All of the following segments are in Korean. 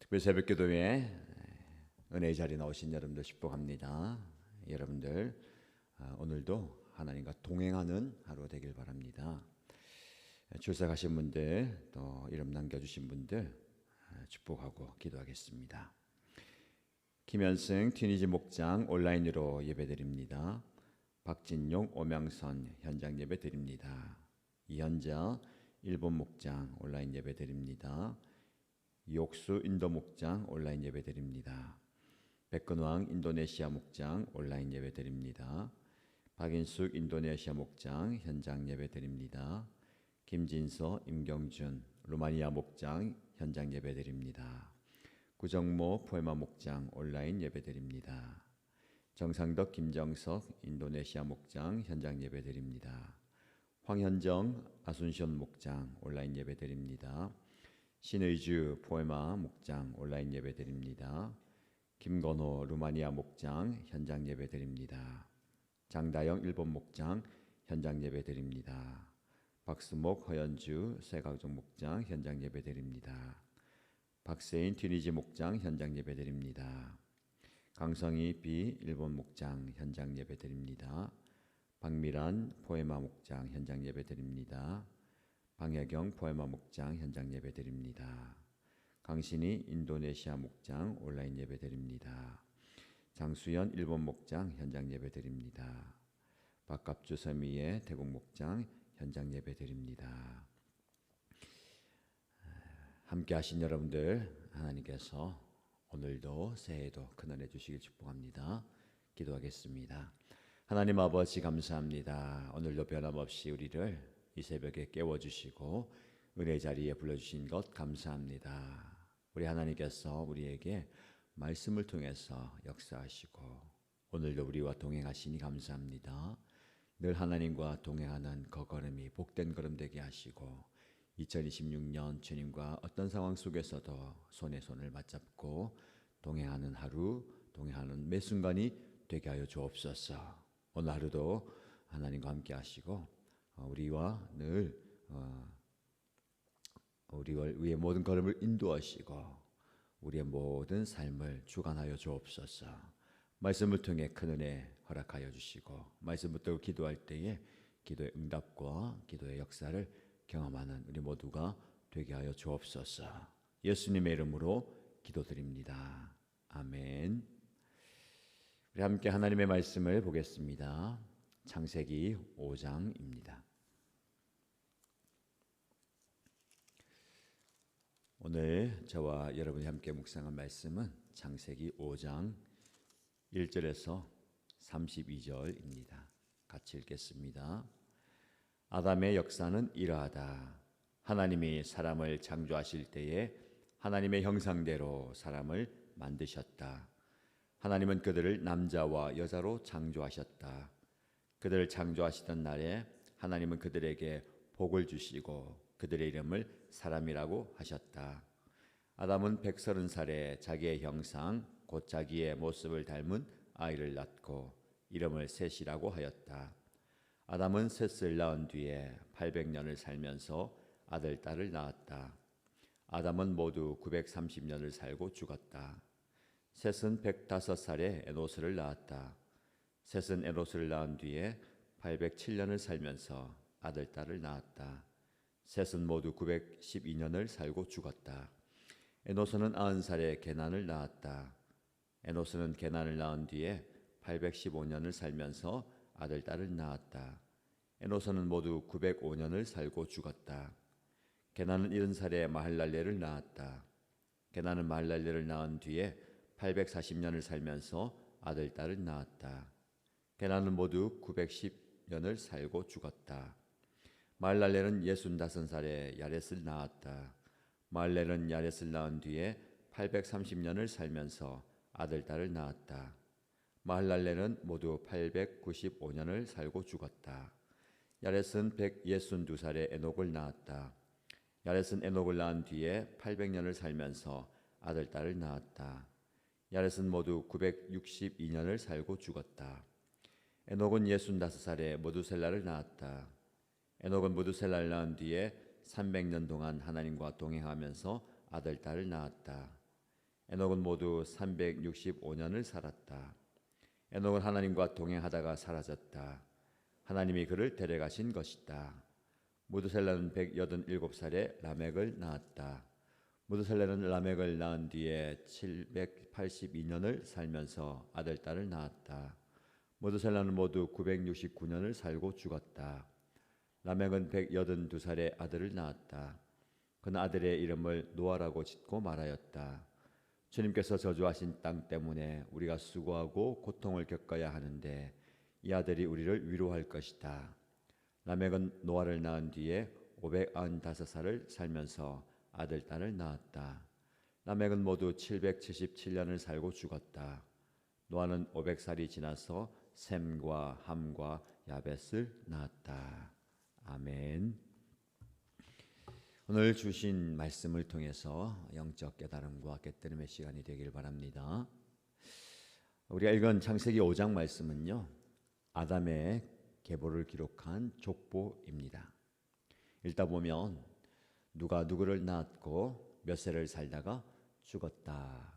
특별 새벽기도에 은혜의 자리에 나오신 여러분들 축복합니다. 여러분들 오늘도 하나님과 동행하는 하루 되길 바랍니다. 출석하신 분들 또 이름 남겨주신 분들 축복하고 기도하겠습니다. 김현승 튀니지 목장 온라인으로 예배드립니다. 박진용 오명선 현장 예배드립니다. 이현자 일본 목장 온라인 예배드립니다. 이옥수 인도 목장 온라인 예배드립니다. 백근왕 인도네시아 목장 온라인 예배드립니다. 박인숙 인도네시아 목장 현장 예배드립니다. 김진서 임경준 루마니아 목장 현장 예배드립니다. 구정모 포에마 목장 온라인 예배드립니다. 정상덕 김정석 인도네시아 목장 현장 예배드립니다. 황현정 아순시온 목장 온라인 예배드립니다. 신의주 포에마 목장 온라인 예배드립니다. 김건호 루마니아 목장 현장 예배드립니다. 장다영 일본 목장 현장 예배드립니다. 박수목 허연주 세가족 목장 현장 예배드립니다. 박세인 튀니지 목장 현장 예배드립니다. 강성희 비 일본 목장 현장 예배드립니다. 박미란 포에마 목장 현장 예배드립니다. 방혜경 포에마 목장 현장 예배드립니다. 강신희 인도네시아 목장 온라인 예배드립니다. 장수연 일본 목장 현장 예배드립니다. 박갑주 서미의 태국 목장 현장 예배드립니다. 함께 하신 여러분들 하나님께서 오늘도 새해에도 큰 은혜 주시길 축복합니다. 기도하겠습니다. 하나님 아버지 감사합니다. 오늘도 변함없이 우리를 이 새벽에 깨워주시고 은혜 자리에 불러주신 것 감사합니다. 우리 하나님께서 우리에게 말씀을 통해서 역사하시고 오늘도 우리와 동행하시니 감사합니다. 늘 하나님과 동행하는 그 걸음이 복된 걸음 되게 하시고 2026년 주님과 어떤 상황 속에서도 손에 손을 맞잡고 동행하는 하루, 동행하는 매 순간이 되게 하여 주옵소서. 오늘 하루도 하나님과 함께 하시고 우리와 늘 우리의 모든 걸음을 인도하시고 우리의 모든 삶을 주관하여 주옵소서. 말씀을 통해 큰 은혜 허락하여 주시고 말씀 붙들고 기도할 때에 기도의 응답과 기도의 역사를 경험하는 우리 모두가 되게 하여 주옵소서. 예수님의 이름으로 기도드립니다. 아멘. 우리 함께 하나님의 말씀을 보겠습니다. 창세기 5장입니다. 오늘 저와 여러분이 함께 묵상할 말씀은 창세기 5장 1절에서 32절입니다. 같이 읽겠습니다. 아담의 역사는 이러하다. 하나님이 사람을 창조하실 때에 하나님의 형상대로 사람을 만드셨다. 하나님은 그들을 남자와 여자로 창조하셨다. 그들을 창조하시던 날에 하나님은 그들에게 복을 주시고 그들의 이름을 사람이라고 하셨다. 아담은 130살에 자기의 형상 곧 자기의 모습을 닮은 아이를 낳고 이름을 셋이라고 하였다. 아담은 셋을 낳은 뒤에 800년을 살면서 아들, 딸을 낳았다. 아담은 모두 930년을 살고 죽었다. 셋은 105살에 에노스를 낳았다. 셋은 에노스를 낳은 뒤에 807년을 살면서 아들, 딸을 낳았다. 셋은 모두 912년을 살고 죽었다. 에노스는 90살에 게난을 낳았다. 에노스는 게난을 낳은 뒤에 815년을 살면서 아들, 딸을 낳았다. 에노스는 모두 905년을 살고 죽었다. 게난은 70살에 마할랄레를 낳았다. 게난은 마할랄레를 낳은 뒤에 840년을 살면서 아들, 딸을 낳았다. 게난은 모두 910년을 살고 죽었다. 마할랄레는 65살에 야렛을 낳았다. 마할렐은 야렛을 낳은 뒤에 830년을 살면서 아들, 딸을 낳았다. 마할랄레는 모두 895년을 살고 죽었다. 야렛은 162살에 에녹을 낳았다. 야렛은 에녹을 낳은 뒤에 800년을 살면서 아들, 딸을 낳았다. 야렛은 모두 962년을 살고 죽었다. 에녹은 65살에 모두셀라를 낳았다. 에녹은 모두셀라를 낳은 뒤에 300년 동안 하나님과 동행하면서 아들, 딸을 낳았다. 에녹은 모두 365년을 살았다. 에녹은 하나님과 동행하다가 사라졌다. 하나님이 그를 데려가신 것이다. 무드셀라는 187살에 라멕을 낳았다. 무드셀라는 라멕을 낳은 뒤에 782년을 살면서 아들, 딸을 낳았다. 무드셀라는 모두 969년을 살고 죽었다. 라멕은 182살에 아들을 낳았다. 그는 아들의 이름을 노아라고 짓고 말하였다. 주님께서 저주하신 땅 때문에 우리가 수고하고 고통을 겪어야 하는데 이 아들이 우리를 위로할 것이다. 라멕은 노아를 낳은 뒤에 595살을 살면서 아들, 딸을 낳았다. 라멕은 모두 777년을 살고 죽었다. 노아는 500살이 지나서 셈과 함과 야벳을 낳았다. 아멘. 오늘 주신 말씀을 통해서 영적 깨달음과 깨달음의 시간이 되길 바랍니다. 우리가 읽은 창세기 5장 말씀은요, 아담의 계보를 기록한 족보입니다. 읽다 보면 누가 누구를 낳았고 몇 세를 살다가 죽었다라는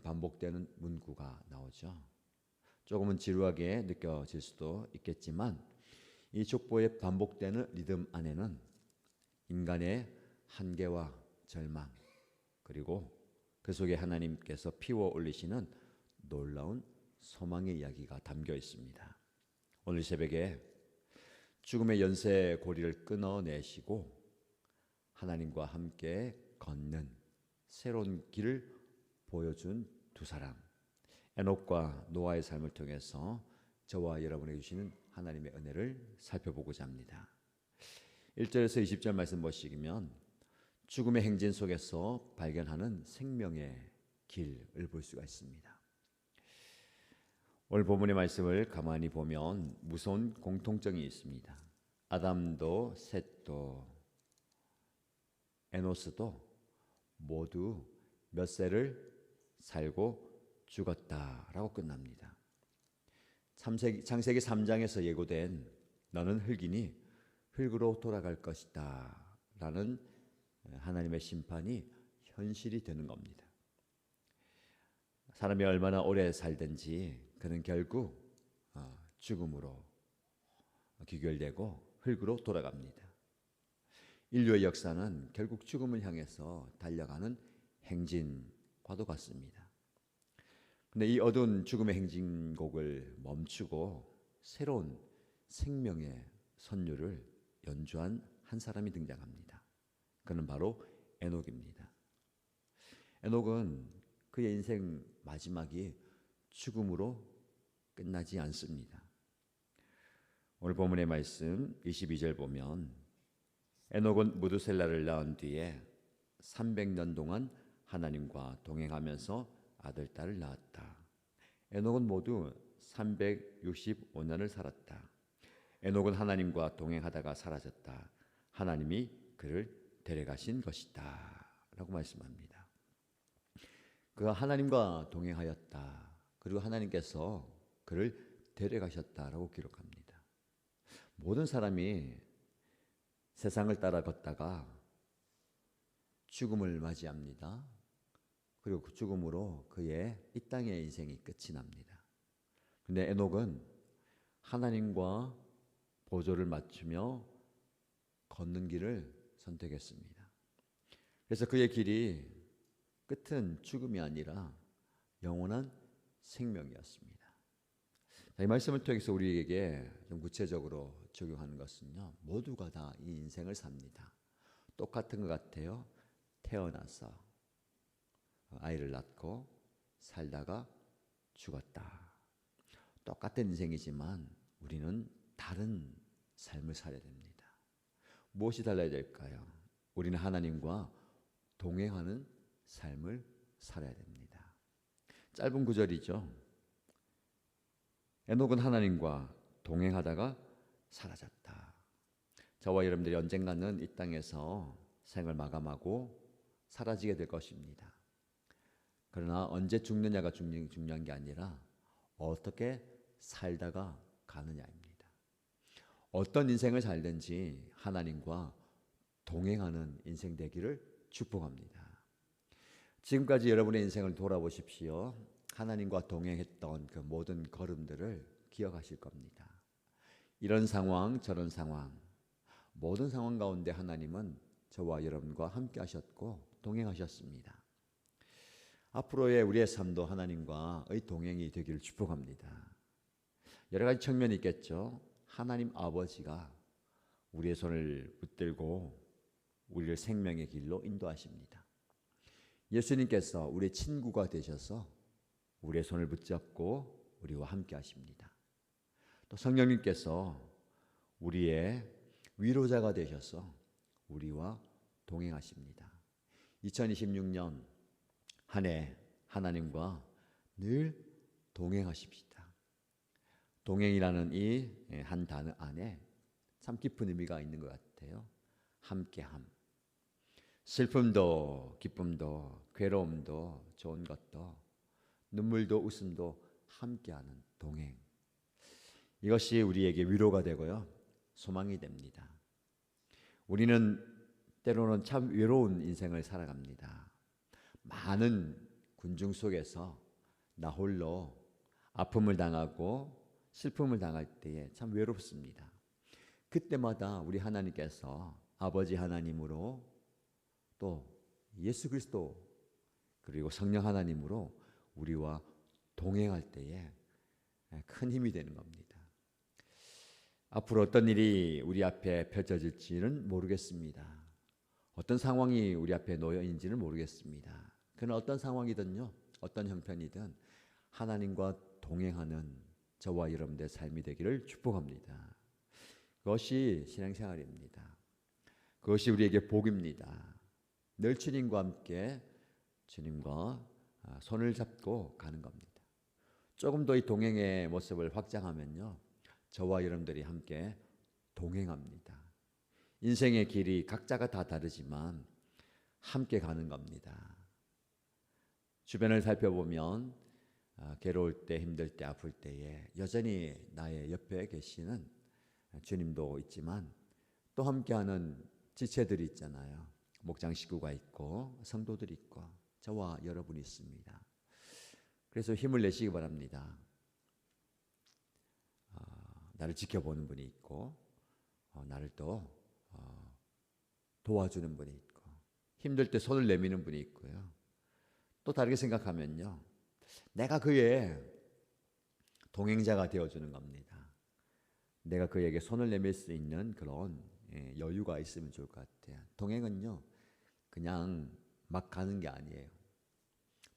반복되는 문구가 나오죠. 조금은 지루하게 느껴질 수도 있겠지만 이 족보의 반복되는 리듬 안에는 인간의 한계와 절망, 그리고 그 속에 하나님께서 피워 올리시는 놀라운 소망의 이야기가 담겨 있습니다. 오늘 새벽에 죽음의 연쇄 고리를 끊어내시고 하나님과 함께 걷는 새로운 길을 보여준 두 사람, 에녹과 노아의 삶을 통해서 저와 여러분에게 주시는 하나님의 은혜를 살펴보고자 합니다. 1절에서 20절 말씀 보시면 죽음의 행진 속에서 발견하는 생명의 길을 볼 수가 있습니다. 오늘 본문의 말씀을 가만히 보면 무서운 공통점이 있습니다. 아담도 셋도 에노스도 모두 몇 세를 살고 죽었다라고 끝납니다. 창세기 3장에서 예고된 너는 흙이니 흙으로 돌아갈 것이다 라는 하나님의 심판이 현실이 되는 겁니다. 사람이 얼마나 오래 살든지 그는 결국 죽음으로 귀결되고 흙으로 돌아갑니다. 인류의 역사는 결국 죽음을 향해서 달려가는 행진과도 같습니다. 그런데 이 어두운 죽음의 행진곡을 멈추고 새로운 생명의 선율을 연주한 한 사람이 등장합니다. 그는 바로 에녹입니다. 에녹은 그의 인생 마지막이 죽음으로 끝나지 않습니다. 오늘 본문의 말씀 22절 보면 에녹은 무드셀라를 낳은 뒤에 300년 동안 하나님과 동행하면서 아들, 딸을 낳았다. 에녹은 모두 365년을 살았다. 에녹은 하나님과 동행하다가 사라졌다. 하나님이 그를 데려가신 것이다 라고 말씀합니다. 그가 하나님과 동행하였다. 그리고 하나님께서 그를 데려가셨다라고 기록합니다. 모든 사람이 세상을 따라 걷다가 죽음을 맞이합니다. 그리고 그 죽음으로 그의 이 땅의 인생이 끝이 납니다. 그런데 에녹은 하나님과 보조를 맞추며 걷는 길을 선택했습니다. 그래서 그의 길이 끝은 죽음이 아니라 영원한 생명이었습니다. 이 말씀을 통해서 우리에게 좀 구체적으로 적용하는 것은요, 모두가 다 이 인생을 삽니다. 똑같은 것 같아요. 태어나서 아이를 낳고 살다가 죽었다. 똑같은 인생이지만 우리는 다른 삶을 살아야 됩니다. 무엇이 달라야 될까요? 우리는 하나님과 동행하는 삶을 살아야 됩니다. 짧은 구절이죠. 에녹은 하나님과 동행하다가 사라졌다. 저와 여러분들이 언젠가는 이 땅에서 생을 마감하고 사라지게 될 것입니다. 그러나 언제 죽느냐가 중요한 게 아니라 어떻게 살다가 가느냐입니다. 어떤 인생을 살든지 하나님과 동행하는 인생 되기를 축복합니다. 지금까지 여러분의 인생을 돌아보십시오. 하나님과 동행했던 그 모든 걸음들을 기억하실 겁니다. 이런 상황, 저런 상황, 모든 상황 가운데 하나님은 저와 여러분과 함께 하셨고 동행하셨습니다. 앞으로의 우리의 삶도 하나님과의 동행이 되기를 축복합니다. 여러 가지 측면이 있겠죠. 하나님 아버지가 우리의 손을 붙들고 우리를 생명의 길로 인도하십니다. 예수님께서 우리의 친구가 되셔서 우리의 손을 붙잡고 우리와 함께 하십니다. 또 성령님께서 우리의 위로자가 되셔서 우리와 동행하십니다. 2026년 한 해 하나님과 늘 동행하십시다. 동행이라는 이 한 단어 안에 참 깊은 의미가 있는 것 같아요. 함께함. 슬픔도 기쁨도 괴로움도 좋은 것도 눈물도 웃음도 함께하는 동행. 이것이 우리에게 위로가 되고요. 소망이 됩니다. 우리는 때로는 참 외로운 인생을 살아갑니다. 많은 군중 속에서 나 홀로 아픔을 당하고 슬픔을 당할 때에 참 외롭습니다. 그때마다 우리 하나님께서 아버지 하나님으로 또 예수 그리스도 그리고 성령 하나님으로 우리와 동행할 때에 큰 힘이 되는 겁니다. 앞으로 어떤 일이 우리 앞에 펼쳐질지는 모르겠습니다. 어떤 상황이 우리 앞에 놓여 있는지는 모르겠습니다. 그러나 어떤 상황이든요, 어떤 형편이든 하나님과 동행하는 저와 여러분들의 삶이 되기를 축복합니다. 그것이 신앙생활입니다. 그것이 우리에게 복입니다. 늘 주님과 함께 주님과 손을 잡고 가는 겁니다. 조금 더 이 동행의 모습을 확장하면요, 저와 여러분들이 함께 동행합니다. 인생의 길이 각자가 다 다르지만 함께 가는 겁니다. 주변을 살펴보면 괴로울 때, 힘들 때, 아플 때에 여전히 나의 옆에 계시는 주님도 있지만 또 함께하는 지체들이 있잖아요. 목장 식구가 있고 성도들이 있고 저와 여러분이 있습니다. 그래서 힘을 내시기 바랍니다. 나를 지켜보는 분이 있고 나를 또 도와주는 분이 있고 힘들 때 손을 내미는 분이 있고요. 또 다르게 생각하면요, 내가 그의 동행자가 되어주는 겁니다. 내가 그에게 손을 내밀 수 있는 그런 여유가 있으면 좋을 것 같아요. 동행은요, 그냥 막 가는 게 아니에요.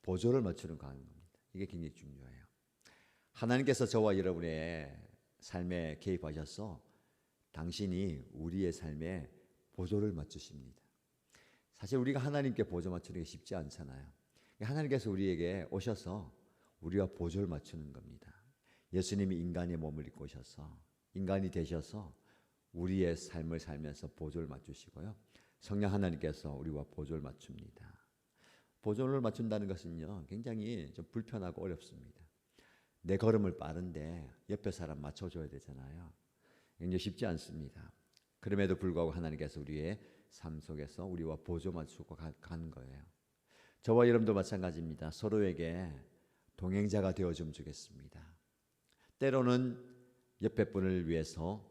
보조를 맞추는 가는 겁니다. 이게 굉장히 중요해요. 하나님께서 저와 여러분의 삶에 개입하셔서 당신이 우리의 삶에 보조를 맞추십니다. 사실 우리가 하나님께 보조 맞추는 게 쉽지 않잖아요. 하나님께서 우리에게 오셔서 우리와 보조를 맞추는 겁니다. 예수님이 인간의 몸을 입고 오셔서 인간이 되셔서 우리의 삶을 살면서 보조를 맞추시고요. 성령 하나님께서 우리와 보조를 맞춥니다. 보조를 맞춘다는 것은요, 굉장히 좀 불편하고 어렵습니다. 내 걸음을 빠른데 옆에 사람 맞춰줘야 되잖아요. 굉장히 쉽지 않습니다. 그럼에도 불구하고 하나님께서 우리의 삶 속에서 우리와 보조 맞추고 가는 거예요. 저와 여러분도 마찬가지입니다. 서로에게 동행자가 되어주면 좋겠습니다. 때로는 옆에 분을 위해서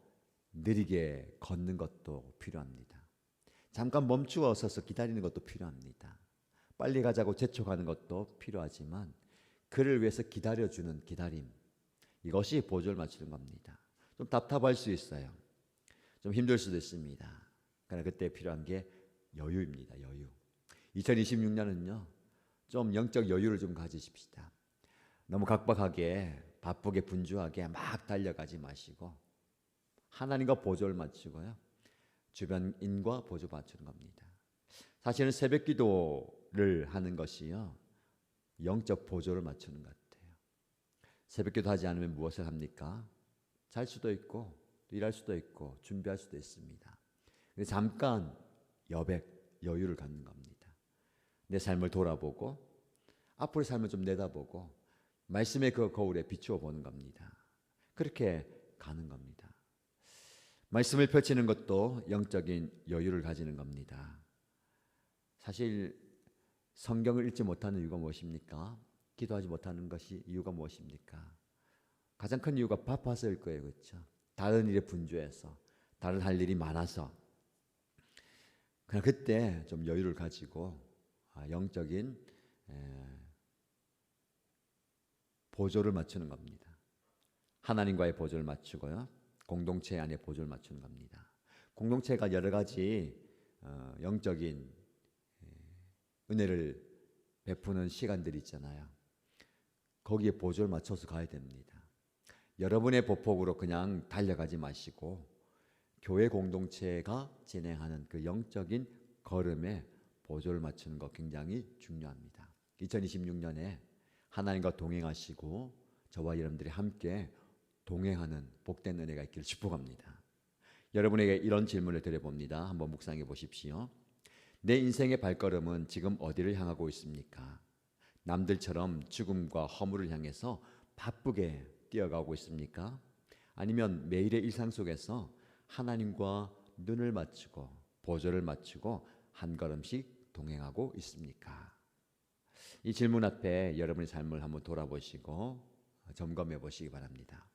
느리게 걷는 것도 필요합니다. 잠깐 멈추어 서서 기다리는 것도 필요합니다. 빨리 가자고 재촉하는 것도 필요하지만 그를 위해서 기다려주는 기다림, 이것이 보조를 맞추는 겁니다. 좀 답답할 수 있어요. 좀 힘들 수도 있습니다. 그러나 그때 필요한 게 여유입니다. 여유. 2026년은요, 좀 영적 여유를 좀 가지십시다. 너무 각박하게 바쁘게 분주하게 막 달려가지 마시고 하나님과 보조를 맞추고요, 주변인과 보조 맞추는 겁니다. 사실은 새벽 기도를 하는 것이요, 영적 보조를 맞추는 것 같아요. 새벽 기도 하지 않으면 무엇을 합니까? 잘 수도 있고 일할 수도 있고 준비할 수도 있습니다. 잠깐 여유를 갖는 겁니다. 내 삶을 돌아보고 앞으로의 삶을 좀 내다보고 말씀의 그 거울에 비추어 보는 겁니다. 그렇게 가는 겁니다. 말씀을 펼치는 것도 영적인 여유를 가지는 겁니다. 사실 성경을 읽지 못하는 이유가 무엇입니까? 기도하지 못하는 것이 이유가 무엇입니까? 가장 큰 이유가 바빠서일 거예요. 그렇죠? 다른 일에 분주해서, 다른 할 일이 많아서. 그냥 그때 좀 여유를 가지고 영적인 보조를 맞추는 겁니다. 하나님과의 보조를 맞추고요. 공동체 안에 보조를 맞추는 겁니다. 공동체가 여러 가지 영적인 은혜를 베푸는 시간들이 있잖아요. 거기에 보조를 맞춰서 가야 됩니다. 여러분의 보폭으로 그냥 달려가지 마시고 교회 공동체가 진행하는 그 영적인 걸음에 보조를 맞추는 것 굉장히 중요합니다. 2026년에 하나님과 동행하시고 저와 여러분들이 함께 동행하는 복된 은혜가 있기를 축복합니다. 여러분에게 이런 질문을 드려봅니다. 한번 묵상해 보십시오. 내 인생의 발걸음은 지금 어디를 향하고 있습니까? 남들처럼 죽음과 허물을 향해서 바쁘게 뛰어가고 있습니까? 아니면 매일의 일상 속에서 하나님과 눈을 맞추고 보조를 맞추고 한 걸음씩 동행하고 있습니까? 이 질문 앞에 여러분의 삶을 한번 돌아보시고 점검해 보시기 바랍니다.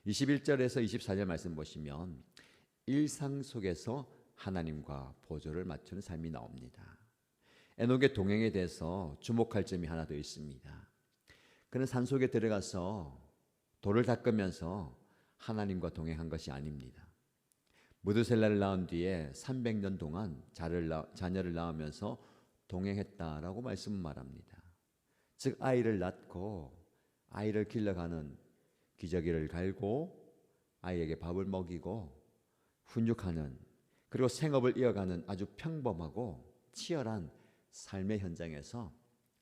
21절에서 24절 말씀 보시면 일상 속에서 하나님과 보조를 맞추는 삶이 나옵니다. 에녹의 동행에 대해서 주목할 점이 하나 더 있습니다. 그는 산속에 들어가서 돌을 닦으면서 하나님과 동행한 것이 아닙니다. 무드셀라를 낳은 뒤에 300년 동안 자녀를 낳으면서 동행했다라고 말씀은 말합니다. 즉 아이를 낳고 아이를 길러가는 기저귀를 갈고 아이에게 밥을 먹이고 훈육하는 그리고 생업을 이어가는 아주 평범하고 치열한 삶의 현장에서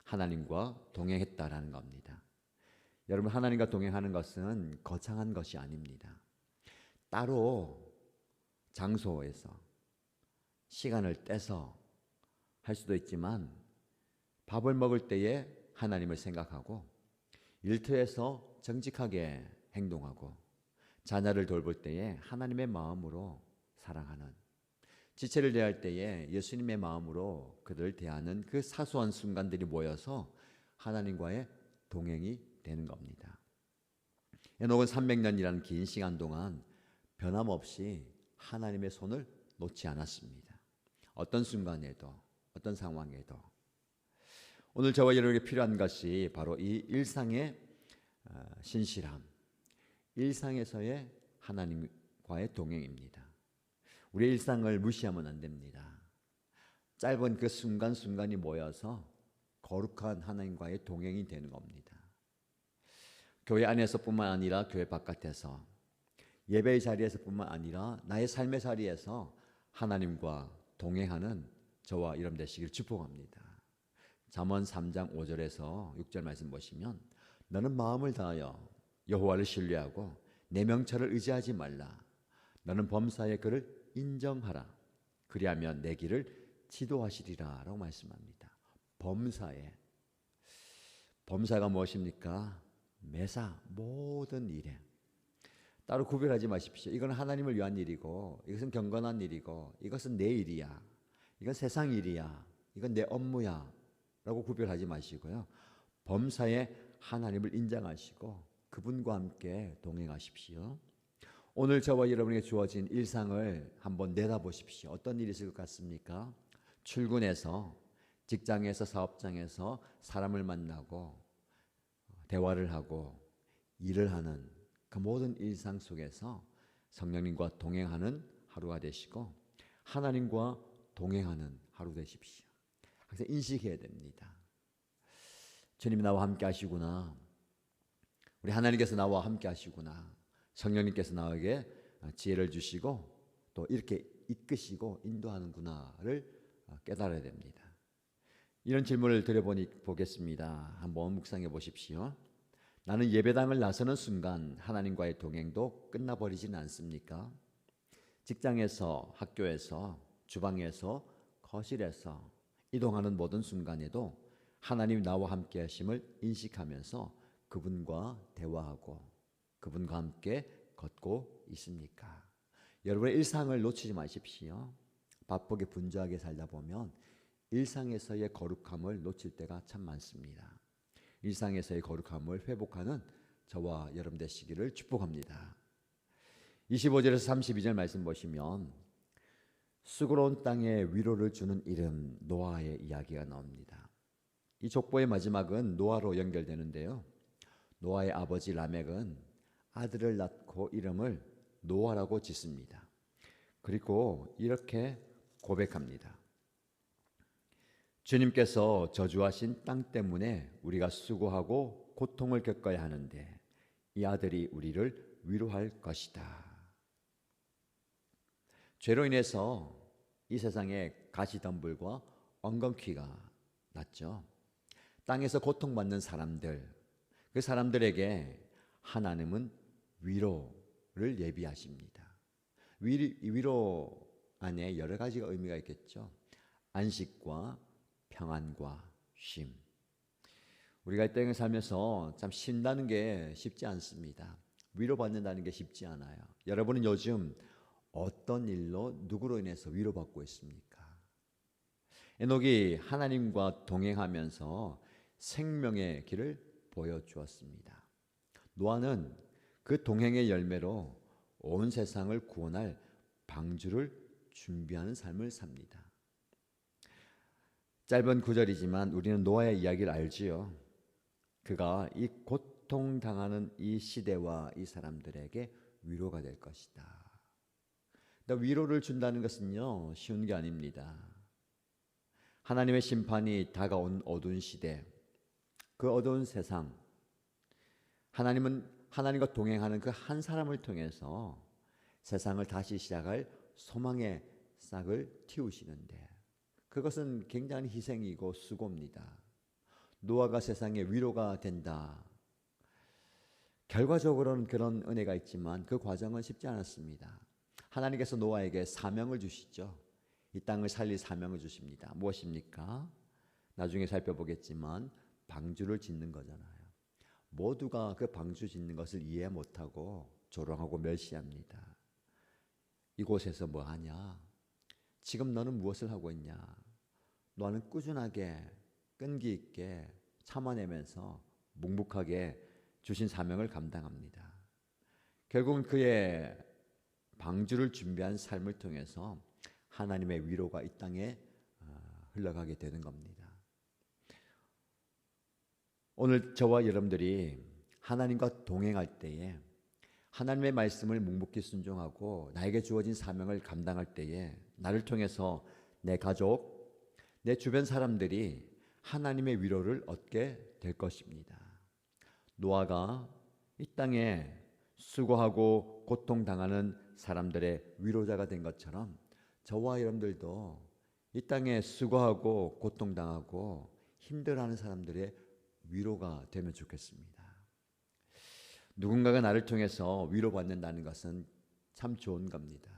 하나님과 동행했다라는 겁니다. 여러분, 하나님과 동행하는 것은 거창한 것이 아닙니다. 따로 장소에서 시간을 떼서 할 수도 있지만 밥을 먹을 때에 하나님을 생각하고 일터에서 정직하게 행동하고 자녀를 돌볼 때에 하나님의 마음으로 사랑하는, 지체를 대할 때에 예수님의 마음으로 그들을 대하는 그 사소한 순간들이 모여서 하나님과의 동행이 되는 겁니다. 에녹은 300년이라는 긴 시간 동안 변함없이 하나님의 손을 놓지 않았습니다. 어떤 순간에도 어떤 상황에도. 오늘 저와 여러분에게 필요한 것이 바로 이 일상의 신실함, 일상에서의 하나님과의 동행입니다. 우리의 일상을 무시하면 안 됩니다. 짧은 그 순간순간이 모여서 거룩한 하나님과의 동행이 되는 겁니다. 교회 안에서뿐만 아니라 교회 바깥에서, 예배의 자리에서뿐만 아니라 나의 삶의 자리에서 하나님과 동행하는 저와 여러분 되시길 축복합니다. 잠언 3장 5절에서 6절 말씀 보시면 너는 마음을 다하여 여호와를 신뢰하고 내 명철을 의지하지 말라. 너는 범사에 그를 인정하라. 그리하면 내 길을 지도하시리라 라고 말씀합니다. 범사가 무엇입니까? 매사 모든 일에 따로 구별하지 마십시오. 이건 하나님을 위한 일이고 이것은 경건한 일이고 이것은 내 일이야. 이건 세상 일이야. 이건 내 업무야 라고 구별하지 마시고요. 범사에 하나님을 인정하시고 그분과 함께 동행하십시오. 오늘 저와 여러분에게 주어진 일상을 한번 내다보십시오. 어떤 일이 있을 것 같습니까? 출근해서, 직장에서, 사업장에서 사람을 만나고 대화를 하고 일을 하는 그 모든 일상 속에서 성령님과 동행하는 하루가 되시고 하나님과 동행하는 하루 되십시오. 항상 인식해야 됩니다. 주님이 나와 함께 하시구나. 우리 하나님께서 나와 함께 하시구나. 성령님께서 나에게 지혜를 주시고 또 이렇게 이끄시고 인도하는구나를 깨달아야 됩니다. 이런 질문을 드려보겠습니다. 한번 묵상해 보십시오. 나는 예배당을 나서는 순간 하나님과의 동행도 끝나버리지는 않습니까? 직장에서, 학교에서, 주방에서, 거실에서 이동하는 모든 순간에도 하나님 나와 함께 하심을 인식하면서 그분과 대화하고 그분과 함께 걷고 있습니까? 여러분의 일상을 놓치지 마십시오. 바쁘게 분주하게 살다 보면 일상에서의 거룩함을 놓칠 때가 참 많습니다. 일상에서의 거룩함을 회복하는 저와 여러분 되시기를 축복합니다. 25절에서 32절 말씀 보시면 수고로운 땅에 위로를 주는 이름 노아의 이야기가 나옵니다. 이 족보의 마지막은 노아로 연결되는데요. 노아의 아버지 라멕은 아들을 낳고 이름을 노아라고 짓습니다. 그리고 이렇게 고백합니다. 주님께서 저주하신 땅 때문에 우리가 수고하고 고통을 겪어야 하는데 이 아들이 우리를 위로할 것이다. 죄로 인해서 이 세상에 가시덤불과 엉겅퀴가 났죠. 땅에서 고통받는 사람들, 그 사람들에게 하나님은 위로를 예비하십니다. 위로 안에 여러 가지가 의미가 있겠죠. 안식과 평안과 쉼. 우리가 이 땅에 살면서 참 쉰다는 게 쉽지 않습니다. 위로받는다는 게 쉽지 않아요. 여러분은 요즘 어떤 일로 누구로 인해서 위로받고 있습니까? 에녹이 하나님과 동행하면서 생명의 길을 보여주었습니다. 노아는 그 동행의 열매로 온 세상을 구원할 방주를 준비하는 삶을 삽니다. 짧은 구절이지만 우리는 노아의 이야기를 알지요. 그가 이 고통당하는 이 시대와 이 사람들에게 위로가 될 것이다. 위로를 준다는 것은요, 쉬운 게 아닙니다. 하나님의 심판이 다가온 어두운 시대, 그 어두운 세상, 하나님은 하나님과 동행하는 그 한 사람을 통해서 세상을 다시 시작할 소망의 싹을 틔우시는데 그것은 굉장히 희생이고 수고입니다. 노아가 세상에 위로가 된다. 결과적으로는 그런 은혜가 있지만 그 과정은 쉽지 않았습니다. 하나님께서 노아에게 사명을 주시죠. 이 땅을 살릴 사명을 주십니다. 무엇입니까? 나중에 살펴보겠지만 방주를 짓는 거잖아요. 모두가 그 방주 짓는 것을 이해 못하고 조롱하고 멸시합니다. 이곳에서 뭐 하냐? 지금 너는 무엇을 하고 있냐? 너는 꾸준하게 끈기 있게 참아내면서 묵묵하게 주신 사명을 감당합니다. 결국은 그의 방주를 준비한 삶을 통해서 하나님의 위로가 이 땅에 흘러가게 되는 겁니다. 오늘 저와 여러분들이 하나님과 동행할 때에 하나님의 말씀을 묵묵히 순종하고 나에게 주어진 사명을 감당할 때에 나를 통해서 내 가족, 내 주변 사람들이 하나님의 위로를 얻게 될 것입니다. 노아가 이 땅에 수고하고 고통당하는 사람들의 위로자가 된 것처럼 저와 여러분들도 이 땅에 수고하고 고통당하고 힘들어하는 사람들의 위로가 되면 좋겠습니다. 누군가가 나를 통해서 위로받는다는 것은 참 좋은 겁니다.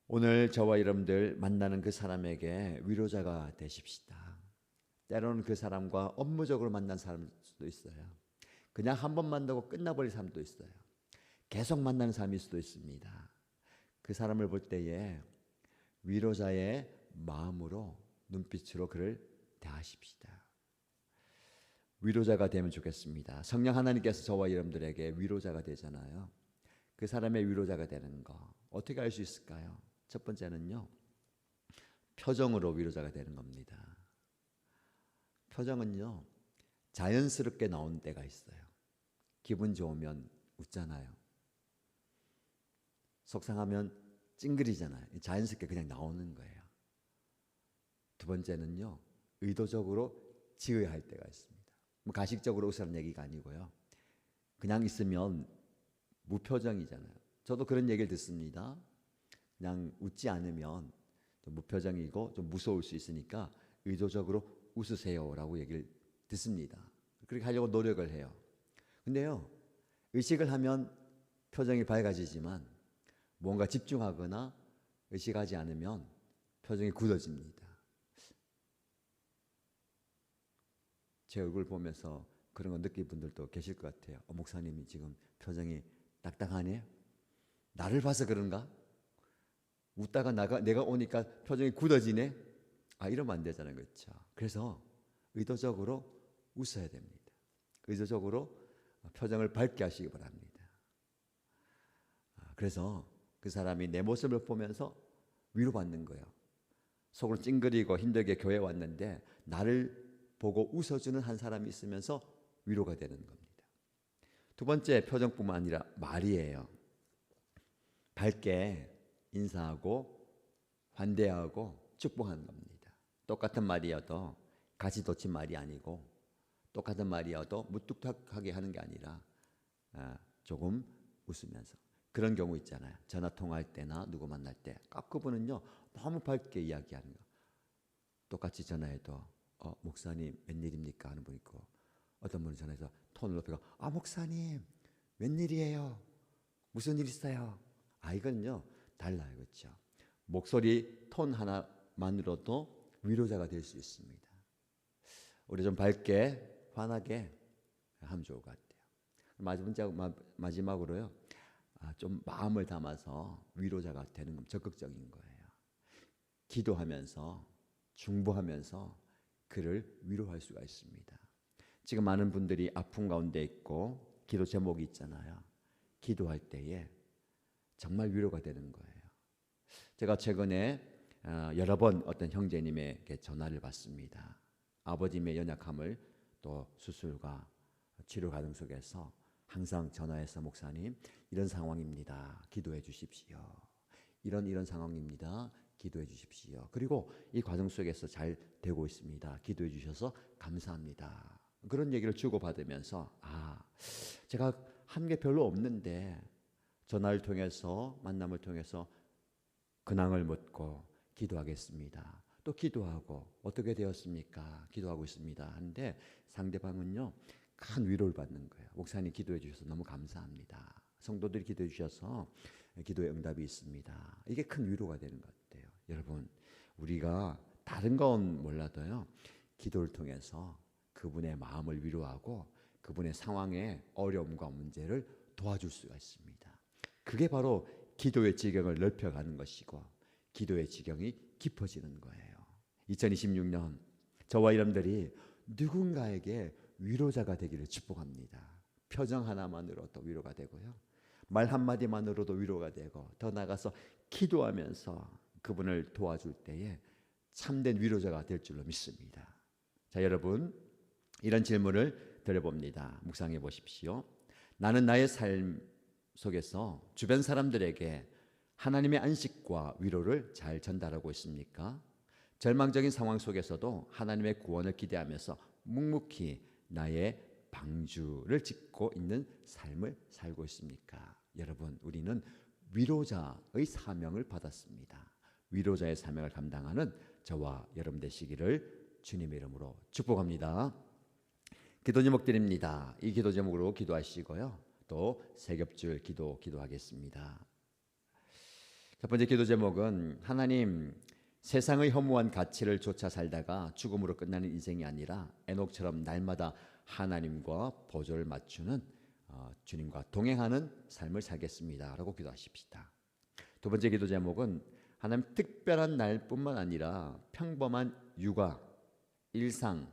오늘 저와 여러분들 만나는 그 사람에게 위로자가 되십시다. 때로는 그 사람과 업무적으로 만난 사람도 있어요. 그냥 한 번 만나고 끝나버릴 사람도 있어요. 계속 만나는 사람일 수도 있습니다. 그 사람을 볼 때에 위로자의 마음으로 눈빛으로 그를 대하십시다. 위로자가 되면 좋겠습니다. 성령 하나님께서 저와 여러분들에게 위로자가 되잖아요. 그 사람의 위로자가 되는 거 어떻게 알 수 있을까요? 첫 번째는요, 표정으로 위로자가 되는 겁니다. 표정은요, 자연스럽게 나오는 때가 있어요. 기분 좋으면 웃잖아요. 속상하면 찡그리잖아요. 자연스럽게 그냥 나오는 거예요. 두 번째는요, 의도적으로 지어야 할 때가 있습니다. 뭐 가식적으로 웃으라는 얘기가 아니고요. 그냥 있으면 무표정이잖아요. 저도 그런 얘기를 듣습니다. 그냥 웃지 않으면 좀 무표정이고 좀 무서울 수 있으니까 의도적으로 웃으세요라고 얘기를 듣습니다. 그렇게 하려고 노력을 해요. 근데요, 의식을 하면 표정이 밝아지지만 뭔가 집중하거나 의식하지 않으면 표정이 굳어집니다. 제 얼굴 보면서 그런 거 느낀 분들도 계실 것 같아요. 목사님이 지금 표정이 딱딱하네? 나를 봐서 그런가? 웃다가 내가 오니까 표정이 굳어지네. 이러면 안 되잖아요, 그렇죠? 그래서 의도적으로 웃어야 됩니다. 의도적으로 표정을 밝게 하시기 바랍니다. 그래서 그 사람이 내 모습을 보면서 위로받는 거예요. 속으로 찡그리고 힘들게 교회에 왔는데 나를 보고 웃어주는 한 사람이 있으면서 위로가 되는 겁니다. 두 번째, 표정뿐만 아니라 말이에요. 밝게 인사하고 환대하고 축복하는 겁니다. 똑같은 말이어도 가시 돋친 말이 아니고, 똑같은 말이어도 무뚝뚝하게 하는 게 아니라 조금 웃으면서. 그런 경우 있잖아요. 전화 통화할 때나 누구 만날 때 그분은요 너무 밝게 이야기하는 거. 똑같이 전화해도 목사님 웬일입니까 하는 분 있고, 어떤 분은 전화해서 톤을 높이고 목사님 웬일이에요? 무슨 일 있어요? 이건요 달라요, 그렇죠? 목소리 톤 하나만으로도 위로자가 될 수 있습니다. 우리 좀 밝게 환하게 하면 좋을 것 같아요. 마지막으로요, 좀 마음을 담아서 위로자가 되는 건 적극적인 거예요. 기도하면서 중보하면서 그를 위로할 수가 있습니다. 지금 많은 분들이 아픔 가운데 있고 기도 제목이 있잖아요. 기도할 때에 정말 위로가 되는 거예요. 제가 최근에 여러 번 어떤 형제님에게 전화를 받습니다. 아버님의 연약함을 또 수술과 치료 과정 속에서 항상 전화해서 목사님 이런 상황입니다. 기도해 주십시오. 이런 상황입니다. 기도해 주십시오. 그리고 이 과정 속에서 잘 되고 있습니다. 기도해 주셔서 감사합니다. 그런 얘기를 주고받으면서 제가 한 게 별로 없는데 전화를 통해서 만남을 통해서 근황을 묻고 기도하겠습니다. 또 기도하고 어떻게 되었습니까? 기도하고 있습니다. 하는데 상대방은요 큰 위로를 받는 거예요. 목사님 기도해 주셔서 너무 감사합니다. 성도들이 기도해 주셔서 기도의 응답이 있습니다. 이게 큰 위로가 되는 것 같아요. 여러분, 우리가 다른 건 몰라도요 기도를 통해서 그분의 마음을 위로하고 그분의 상황의 어려움과 문제를 도와줄 수가 있습니다. 그게 바로 기도의 지경을 넓혀가는 것이고 기도의 지경이 깊어지는 거예요. 2026년 저와 여러분들이 누군가에게 위로자가 되기를 축복합니다. 표정 하나만으로도 위로가 되고요, 말 한마디만으로도 위로가 되고, 더 나아가서 기도하면서 그분을 도와줄 때에 참된 위로자가 될 줄로 믿습니다. 자, 여러분, 이런 질문을 드려봅니다. 묵상해 보십시오. 나는 나의 삶 속에서 주변 사람들에게 하나님의 안식과 위로를 잘 전달하고 있습니까? 절망적인 상황 속에서도 하나님의 구원을 기대하면서 묵묵히 나의 방주를 짓고 있는 삶을 살고 있습니까? 여러분, 우리는 위로자의 사명을 받았습니다. 위로자의 사명을 감당하는 저와 여러분 되시기를 주님의 이름으로 축복합니다. 기도 제목 드립니다. 이 기도 제목으로 기도하시고요, 또 세 겹줄 기도하겠습니다. 첫 번째 기도 제목은 하나님, 세상의 허무한 가치를 쫓아 살다가 죽음으로 끝나는 인생이 아니라 에녹처럼 날마다 하나님과 보조를 맞추는 주님과 동행하는 삶을 살겠습니다 라고 기도하십시다. 두 번째 기도 제목은 하나님, 특별한 날뿐만 아니라 평범한 육아, 일상,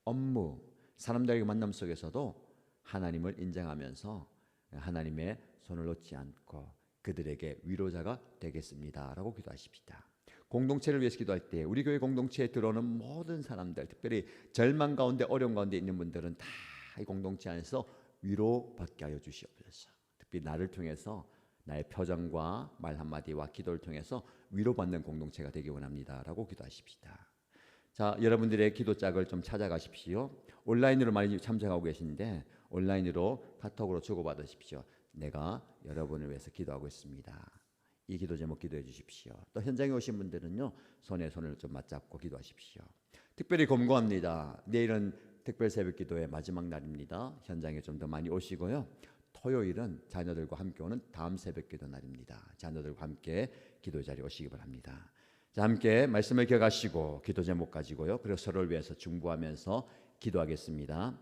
업무, 사람들과의 만남 속에서도 하나님을 인정하면서 하나님의 손을 놓지 않고 그들에게 위로자가 되겠습니다 라고 기도하십시다. 공동체를 위해서 기도할 때 우리 교회 공동체에 들어오는 모든 사람들, 특별히 절망 가운데 어려움 가운데 있는 분들은 다 이 공동체 안에서 위로받게 하여 주시옵소서. 특히 나를 통해서 나의 표정과 말 한마디와 기도를 통해서 위로받는 공동체가 되기 원합니다 라고 기도하십시다. 자, 여러분들의 기도짝을 좀 찾아가십시오. 온라인으로 많이 참석하고 계신데 온라인으로 카톡으로 주고받으십시오. 내가 여러분을 위해서 기도하고 있습니다. 이 기도 제목 기도해 주십시오. 또 현장에 오신 분들은요, 손에 손을 좀 맞잡고 기도하십시오. 특별히 권고합니다. 내일은 특별 새벽 기도의 마지막 날입니다. 현장에 좀 더 많이 오시고요. 토요일은 자녀들과 함께 오는 다음 새벽 기도 날입니다. 자녀들과 함께 기도 자리에 오시기 바랍니다. 자, 함께 말씀을 기억하시고 기도 제목 가지고요, 그리고 서로를 위해서 중보하면서 기도하겠습니다.